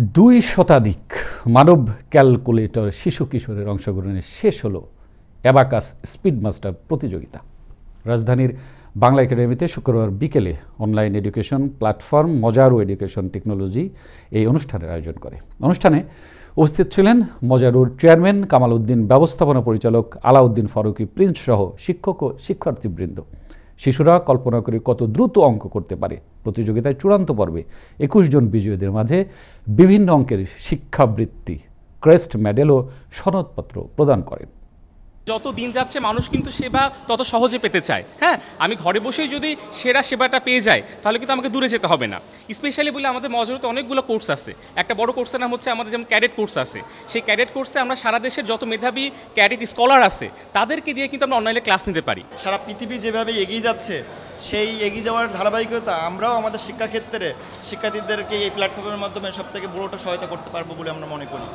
দুই শতাধিক মানব ক্যালকুলেটর শিশু কিশোরের অংশগ্রহণে শেষ হলো অ্যাবাকাস স্পিডমাস্টার প্রতিযোগিতা। রাজধানীর বাংলা একাডেমিতে শুক্রবার বিকেলে online education platform Mojaru education technology এই অনুষ্ঠানের আয়োজন করে। অনুষ্ঠানে উপস্থিত ছিলেন মজারুর চেয়ারম্যান কামাল উদ্দিন, ব্যবস্থাপনা পরিচালক আলাউদ্দিন ফারুকী প্রিন্স সহ শিক্ষক ও শিক্ষার্থীবৃন্দ। শিশুরা কল্পনা করে কত দ্রুত অঙ্ক করতে পারে। প্রতিযোগিতায় চূড়ান্ত পর্বে 21 জন বিজয়ীদের মাঝে বিভিন্ন অঙ্কের শিক্ষাবৃত্তি, ক্রেস্ট মেডেল ও সনদপত্র প্রদান করেন। যত দিন যাচ্ছে মানুষ কিন্তু সেবা তত সহজে পেতে চায়। হ্যাঁ, আমি ঘরে বসেই যদি সেরা সেবাটা পেয়ে যাই তাহলে কিন্তু আমাকে দূরে যেতে হবে না। স্পেশালি বলে আমাদের মজারুতে অনেকগুলো কোর্স আছে। একটা বড় কোর্সের নাম হচ্ছে আমাদের যেমন ক্যাডেট কোর্স আছে। সেই ক্যাডেট কোর্সে আমরা সারা দেশের যত মেধাবী ক্যাডেট স্কলার আছে তাদেরকে দিয়ে কিন্তু আমরা অনলাইনে ক্লাস নিতে পারি। সারা পৃথিবী যেভাবে এগিয়ে যাচ্ছে সেই এগিয়ে যাওয়ার ধারাবাহিকতা আমরাও আমাদের শিক্ষাক্ষেত্রে শিক্ষার্থীদেরকে এই প্ল্যাটফর্মের মাধ্যমে সবথেকে বড়টা সহায়তা করতে পারবো বলে আমরা মনে করি।